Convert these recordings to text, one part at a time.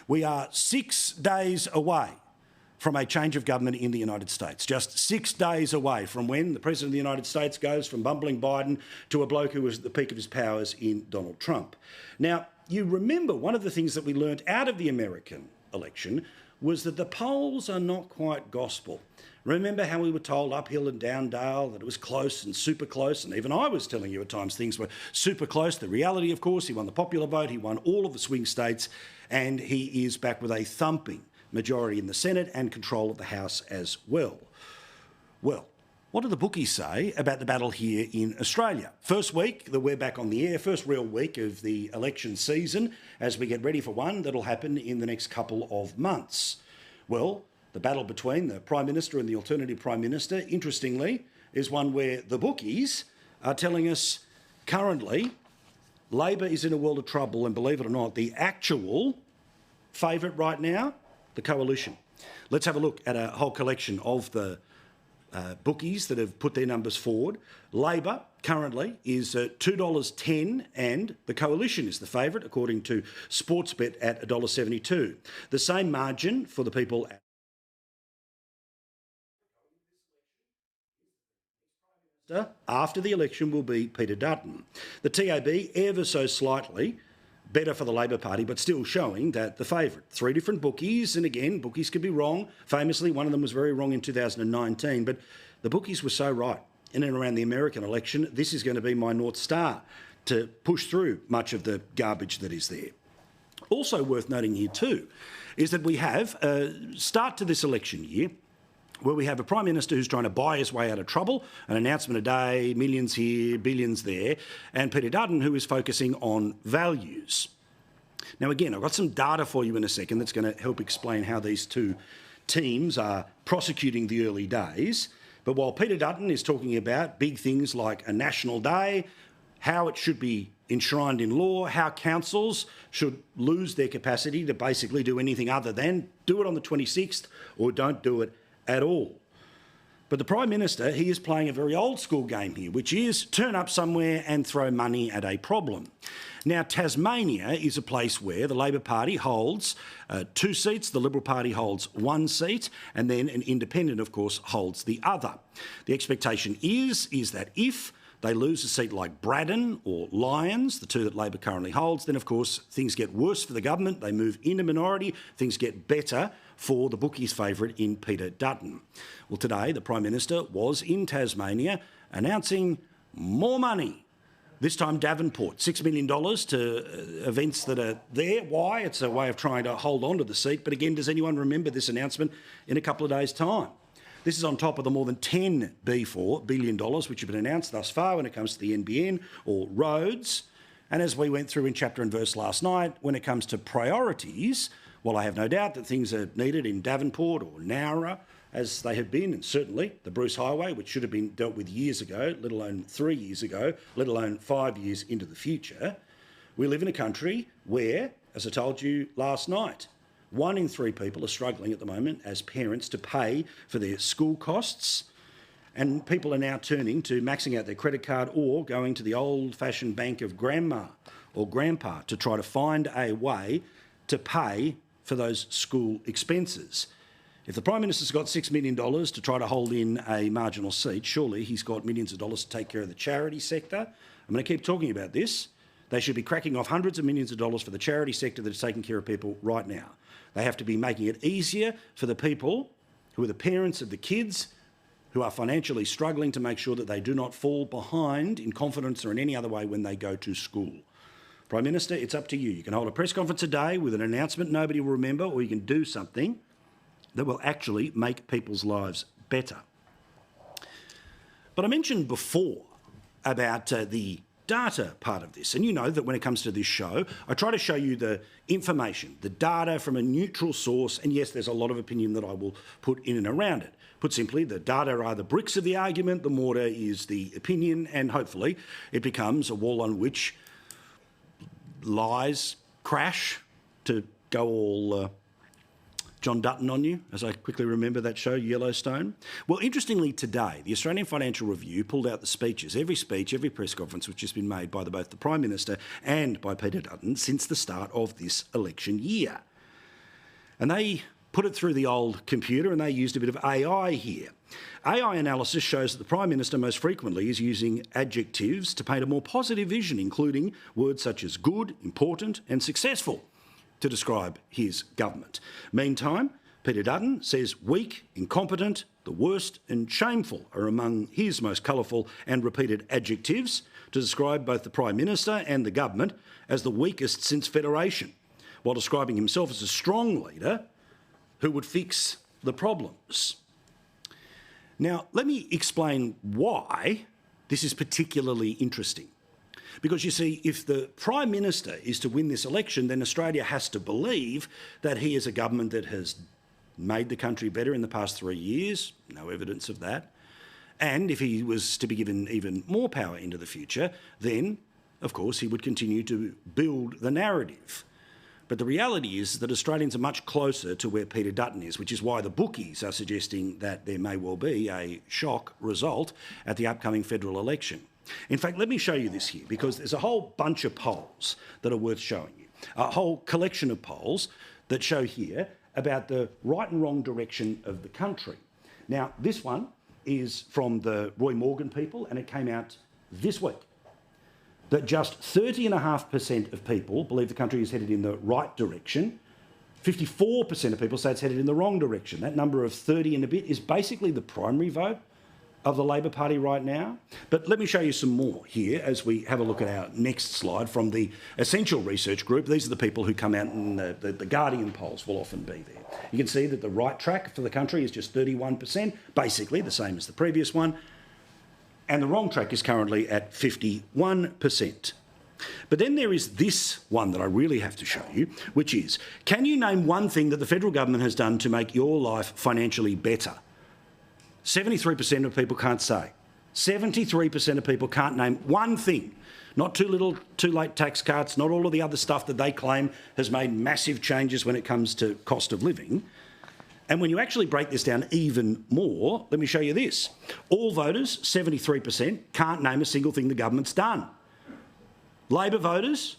We are 6 days away from a change of government in the United States. Just 6 days away from when the President of the United States goes from bumbling Biden to a bloke who was at the peak of his powers in Donald Trump. Now, you remember one of the things that we learned out of the American election was that the polls are not quite gospel. Remember how we were told uphill and down dale that it was close and super close, and even I was telling you at times things were super close. The reality, of course, he won the popular vote, he won all of the swing states, and he is back with a thumping majority in the Senate and control of the House as well. Well, what do the bookies say about the battle here in Australia? First week that we're back on the air, first real week of the election season as we get ready for one that'll happen in the next couple of months. Well, the battle between the Prime Minister and the alternative Prime Minister, interestingly, is one where the bookies are telling us currently Labor is in a world of trouble, and believe it or not, the actual favourite right now, the Coalition. Let's have a look at a whole collection of the bookies that have put their numbers forward. Labor currently is $2.10 and the Coalition is the favourite according to Sportsbet at $1.72. The same margin for the people after the election will be Peter Dutton. The TAB ever so slightly better for the Labor Party, but still showing that the favourite. 3 different bookies, and again, bookies could be wrong. Famously, one of them was very wrong in 2019, but the bookies were so right. In and around the American election, this is going to be my North Star to push through much of the garbage that is there. Also worth noting here too is that we have a start to this election year where we have a Prime Minister who's trying to buy his way out of trouble, an announcement a day, millions here, billions there, and Peter Dutton, who is focusing on values. Now, again, I've got some data for you in a second that's going to help explain how these two teams are prosecuting the early days. But while Peter Dutton is talking about big things like a national day, how it should be enshrined in law, how councils should lose their capacity to basically do anything other than do it on the 26th or don't do it at all. But the Prime Minister, he is playing a very old school game here, which is turn up somewhere and throw money at a problem. Now, Tasmania is a place where the Labor Party holds 2 seats, the Liberal Party holds 1 seat, and then an independent, of course, holds the other. The expectation is that if they lose a seat like Braddon or Lyons, the 2 that Labor currently holds, then, of course, things get worse for the government. They move into minority. Things get better for the bookies' favourite in Peter Dutton. Well, today, the Prime Minister was in Tasmania announcing more money. This time, Devonport, $6 million to events that are there. Why? It's a way of trying to hold on to the seat. But again, does anyone remember this announcement in a couple of days' time? This is on top of the more than $10 billion which have been announced thus far when it comes to the NBN or roads. And as we went through in chapter and verse last night, when it comes to priorities, well, I have no doubt that things are needed in Devonport or Nowra, as they have been, and certainly the Bruce Highway, which should have been dealt with years ago, let alone 3 years ago, let alone 5 years into the future. We live in a country where, as I told you last night, 1 in 3 people are struggling at the moment as parents to pay for their school costs, and people are now turning to maxing out their credit card or going to the old-fashioned bank of grandma or grandpa to try to find a way to pay for those school expenses. If the Prime Minister's got $6 million to try to hold in a marginal seat, surely he's got millions of dollars to take care of the charity sector. I'm going to keep talking about this. They should be cracking off hundreds of millions of dollars for the charity sector that is taking care of people right now. They have to be making it easier for the people who are the parents of the kids who are financially struggling to make sure that they do not fall behind in confidence or in any other way when they go to school. Prime Minister, it's up to you. You can hold a press conference a day with an announcement nobody will remember, or you can do something that will actually make people's lives better. But I mentioned before about the data part of this, and you know that when it comes to this show, I try to show you the information, the data from a neutral source, and yes, there's a lot of opinion that I will put in and around it. Put simply, the data are the bricks of the argument, the mortar is the opinion, and hopefully it becomes a wall on which lies crash, to go all John Dutton on you, as I quickly remember that show, Yellowstone. Well, interestingly today, the Australian Financial Review pulled out the speeches, every speech, every press conference which has been made by both the Prime Minister and by Peter Dutton since the start of this election year. And they put it through the old computer and they used a bit of AI here. AI analysis shows that the Prime Minister most frequently is using adjectives to paint a more positive vision, including words such as good, important and successful to describe his government. Meantime, Peter Dutton says weak, incompetent, the worst and shameful are among his most colourful and repeated adjectives to describe both the Prime Minister and the government as the weakest since Federation, while describing himself as a strong leader who would fix the problems. Now, let me explain why this is particularly interesting. Because you see, if the Prime Minister is to win this election, then Australia has to believe that he is a government that has made the country better in the past 3 years. No evidence of that. And if he was to be given even more power into the future, then, of course, he would continue to build the narrative. But the reality is that Australians are much closer to where Peter Dutton is, which is why the bookies are suggesting that there may well be a shock result at the upcoming federal election. In fact, let me show you this here, because there's a whole bunch of polls that are worth showing you. A whole collection of polls that show here about the right and wrong direction of the country. Now, this one is from the Roy Morgan people, and it came out this week, that just 30.5% of people believe the country is headed in the right direction. 54% of people say it's headed in the wrong direction. That number of 30 and a bit is basically the primary vote of the Labor Party right now. But let me show you some more here as we have a look at our next slide from the Essential Research Group. These are the people who come out, and the Guardian polls will often be there. You can see that the right track for the country is just 31%, basically the same as the previous one. And the wrong track is currently at 51%. But then there is this one that I really have to show you, which is, can you name one thing that the federal government has done to make your life financially better? 73% of people can't say. 73% of people can't name one thing. Not too little, too late tax cuts, not all of the other stuff that they claim has made massive changes when it comes to cost of living. And when you actually break this down even more, let me show you this. All voters, 73%, can't name a single thing the government's done. Labor voters,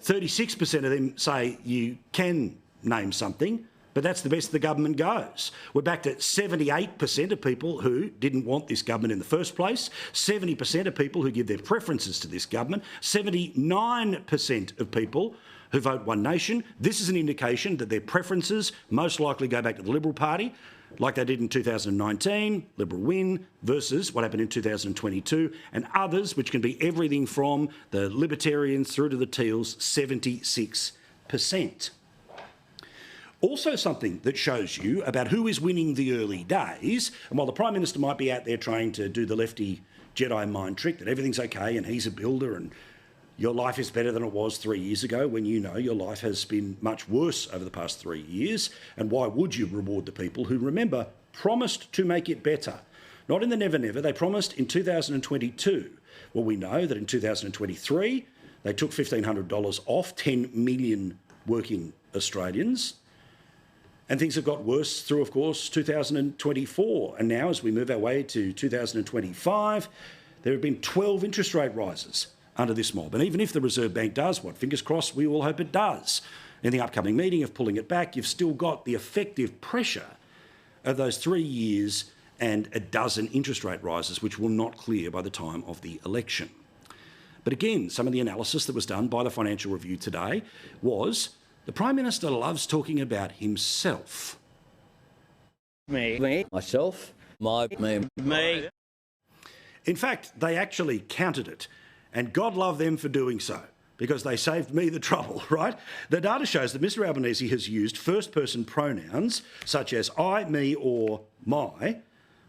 36% of them say you can name something, but that's the best the government goes. We're back to 78% of people who didn't want this government in the first place, 70% of people who give their preferences to this government, 79% of people who vote One Nation. This is an indication that their preferences most likely go back to the Liberal Party, like they did in 2019, Liberal win, versus what happened in 2022, and others, which can be everything from the Libertarians through to the Teals, 76%. Also something that shows you about who is winning the early days, and while the Prime Minister might be out there trying to do the Lefty Jedi mind trick, that everything's okay and he's a builder and your life is better than it was 3 years ago, when you know your life has been much worse over the past 3 years. And why would you reward the people who, remember, promised to make it better? Not in the never, never. They promised in 2022. Well, we know that in 2023, they took $1,500 off 10 million working Australians. And things have got worse through, of course, 2024. And now, as we move our way to 2025, there have been 12 interest rate rises under this mob. And even if the Reserve Bank does what, fingers crossed, we all hope it does, in the upcoming meeting of pulling it back, you've still got the effective pressure of those 3 years and a dozen interest rate rises, which will not clear by the time of the election. But again, some of the analysis that was done by the Financial Review today was the Prime Minister loves talking about himself. Me, myself, me. In fact, they actually counted it. And God love them for doing so, because they saved me the trouble, right? The data shows that Mr Albanese has used first-person pronouns such as I, me or my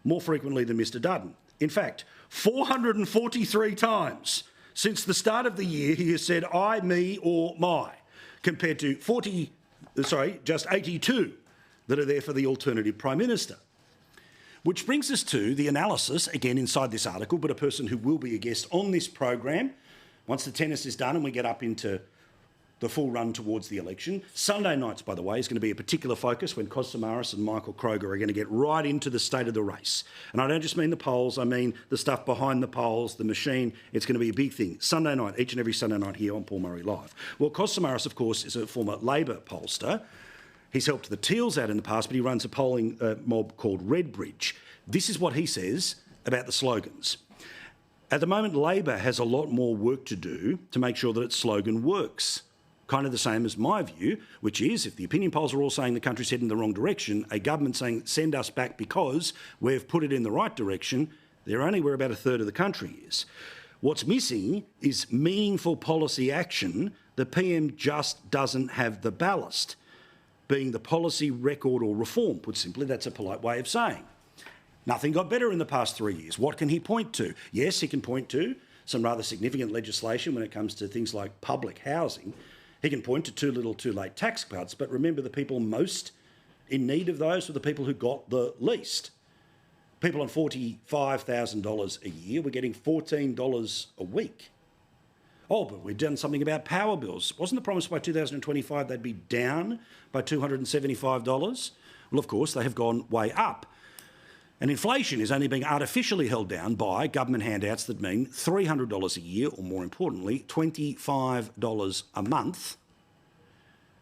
more frequently than Mr Dutton. In fact, 443 times since the start of the year he has said I, me or my, compared to just 82 that are there for the alternative Prime Minister. Which brings us to the analysis, again inside this article, but a person who will be a guest on this program once the tennis is done and we get up into the full run towards the election. Sunday nights, by the way, is going to be a particular focus when Kos Samaras and Michael Kroger are going to get right into the state of the race. And I don't just mean the polls, I mean the stuff behind the polls, the machine. It's going to be a big thing. Sunday night, each and every Sunday night here on Paul Murray Live. Well, Kos Samaras, of course, is a former Labor pollster He's helped the Teals out in the past, but he runs a polling mob called Redbridge. This is what he says about the slogans. At the moment, Labor has a lot more work to do to make sure that its slogan works. Kind of the same as my view, which is if the opinion polls are all saying the country's heading in the wrong direction, a government saying send us back because we've put it in the right direction, they're only where about a third of the country is. What's missing is meaningful policy action. The PM just doesn't have the ballast, being the policy record or reform. Put simply, that's a polite way of saying. Nothing got better in the past 3 years. What can he point to? Yes, he can point to some rather significant legislation when it comes to things like public housing. He can point to too little, too late tax cuts, but remember the people most in need of those were the people who got the least. People on $45,000 a year were getting $14 a week. Oh, but we've done something about power bills. Wasn't the promise by 2025 they'd be down by $275? Well, of course, they have gone way up. And inflation is only being artificially held down by government handouts that mean $300 a year, or more importantly, $25 a month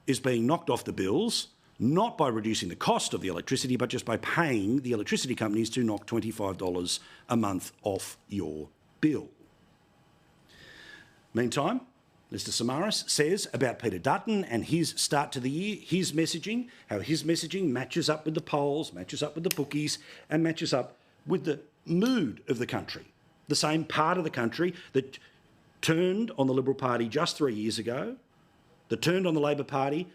is being knocked off the bills, not by reducing the cost of the electricity, but just by paying the electricity companies to knock $25 a month off your bill. Meantime, Mr Samaras says about Peter Dutton and his start to the year, his messaging, how his messaging matches up with the polls, matches up with the bookies, and matches up with the mood of the country. The same part of the country that turned on the Liberal Party just 3 years ago, that turned on the Labor Party,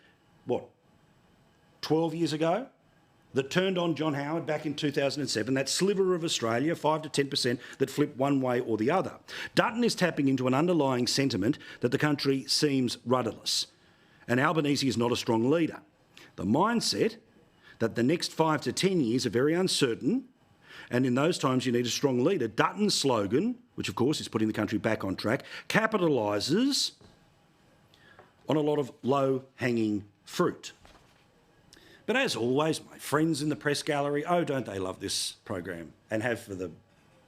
12 years ago, that turned on John Howard back in 2007, that sliver of Australia, 5 to 10%, that flipped one way or the other. Dutton is tapping into an underlying sentiment that the country seems rudderless, and Albanese is not a strong leader. The mindset that the next 5 to 10 years are very uncertain, and in those times you need a strong leader. Dutton's slogan, which of course is putting the country back on track, capitalises on a lot of low-hanging fruit. But as always, my friends in the press gallery, oh, don't they love this program, and have for the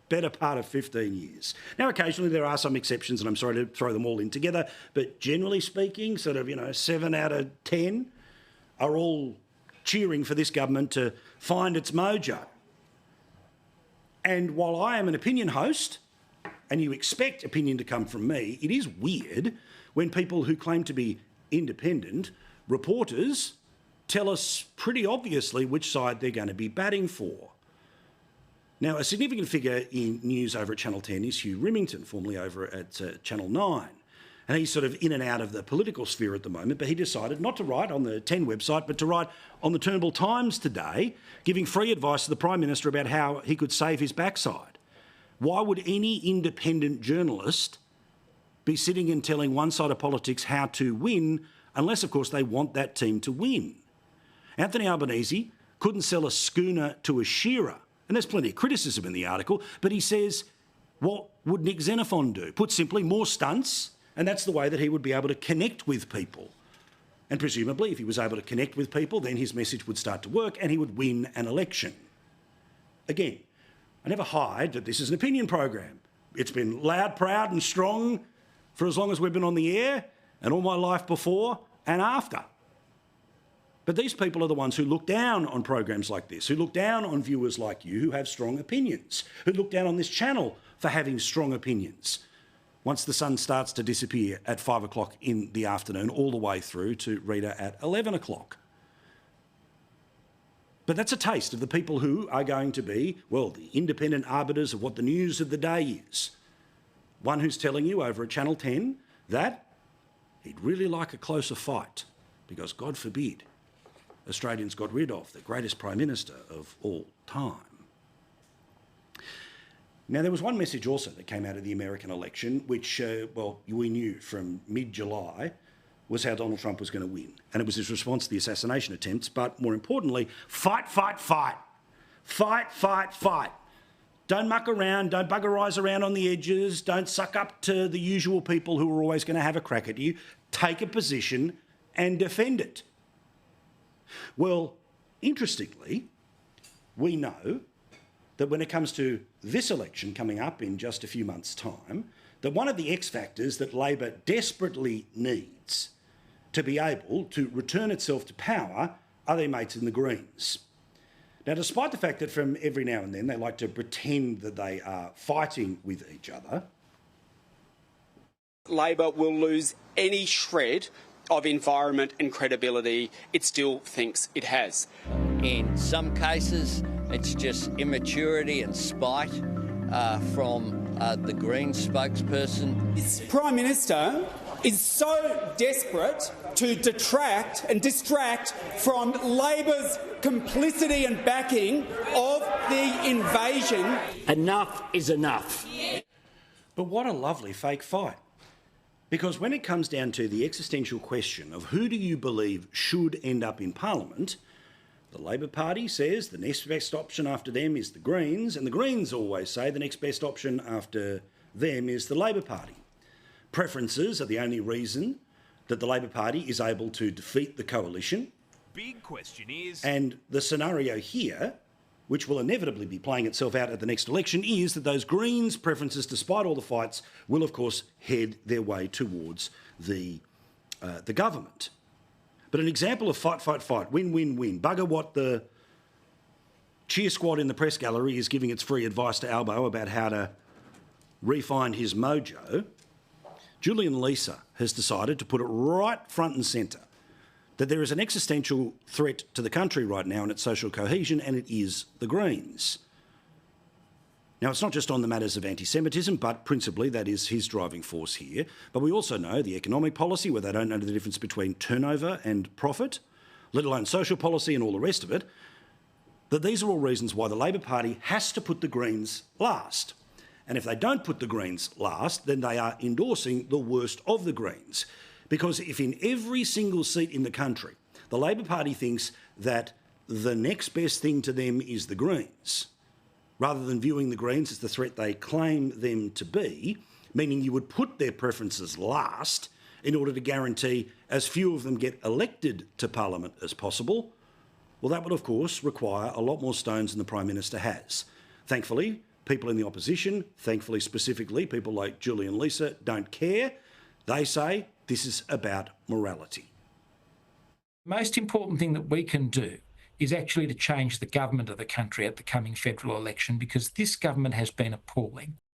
better part of 15 years. Now, occasionally there are some exceptions, and I'm sorry to throw them all in together, but generally speaking, 7 out of 10 are all cheering for this government to find its mojo. And while I am an opinion host, and you expect opinion to come from me, it is weird when people who claim to be independent reporters tell us pretty obviously which side they're going to be batting for. Now, a significant figure in news over at Channel 10 is Hugh Rimmington, formerly over at Channel 9. And he's sort of in and out of the political sphere at the moment, but he decided not to write on the 10 website, but to write on the Turnbull Times today, giving free advice to the Prime Minister about how he could save his backside. Why would any independent journalist be sitting and telling one side of politics how to win, unless, of course, they want that team to win? Anthony Albanese couldn't sell a schooner to a shearer. And there's plenty of criticism in the article, but he says, what would Nick Xenophon do? Put simply, more stunts, and that's the way that he would be able to connect with people. And presumably, if he was able to connect with people, then his message would start to work and he would win an election. Again, I never hide that this is an opinion program. It's been loud, proud and strong for as long as we've been on the air, and all my life before and after. But these people are the ones who look down on programs like this, who look down on viewers like you who have strong opinions, who look down on this channel for having strong opinions. Once the sun starts to disappear at 5 o'clock in the afternoon, all the way through to reader at 11 o'clock. But that's a taste of the people who are going to be, well, the independent arbiters of what the news of the day is. One who's telling you over at Channel 10 that he'd really like a closer fight because, God forbid, Australians got rid of the greatest Prime Minister of all time. Now, there was one message also that came out of the American election, which, we knew from mid-July, was how Donald Trump was going to win. And it was his response to the assassination attempts, but more importantly, fight, fight, fight. Fight, fight, fight. Don't muck around, don't buggerise around on the edges, don't suck up to the usual people who are always going to have a crack at you. Take a position and defend it. Well, interestingly, we know that when it comes to this election coming up in just a few months' time, that one of the X factors that Labor desperately needs to be able to return itself to power are their mates in the Greens. Now, despite the fact that from every now and then they like to pretend that they are fighting with each other, Labor will lose any shred of environment and credibility it still thinks it has. In some cases, it's just immaturity and spite from the Greens spokesperson. This Prime Minister is so desperate to detract and distract from Labor's complicity and backing of the invasion. Enough is enough. but what a lovely fake fight. Because when it comes down to the existential question of who do you believe should end up in Parliament, the Labor Party says the next best option after them is the Greens, and the Greens always say the next best option after them is the Labor Party. Preferences are the only reason that the Labor Party is able to defeat the coalition. Big question is... And the scenario here, which will inevitably be playing itself out at the next election, is that those Greens' preferences, despite all the fights, will of course head their way towards the government. But an example of fight, fight, fight, win, win, win. Bugger what the cheer squad in the press gallery is giving its free advice to Albo about how to re-find his mojo. Julian Leeser has decided to put it right front and centre that there is an existential threat to the country right now and its social cohesion, and it is the Greens. Now, it's not just on the matters of anti-Semitism, but principally that is his driving force here. But we also know the economic policy, where they don't know the difference between turnover and profit, let alone social policy and all the rest of it, that these are all reasons why the Labor Party has to put the Greens last. And if they don't put the Greens last, then they are endorsing the worst of the Greens. Because if in every single seat in the country, the Labor Party thinks that the next best thing to them is the Greens, rather than viewing the Greens as the threat they claim them to be, meaning you would put their preferences last in order to guarantee as few of them get elected to Parliament as possible, well, that would, of course, require a lot more stones than the Prime Minister has. Thankfully, people in the opposition, thankfully specifically people like Julian Leeser, don't care. They say this is about morality. The most important thing that we can do is actually to change the government of the country at the coming federal election, because this government has been appalling.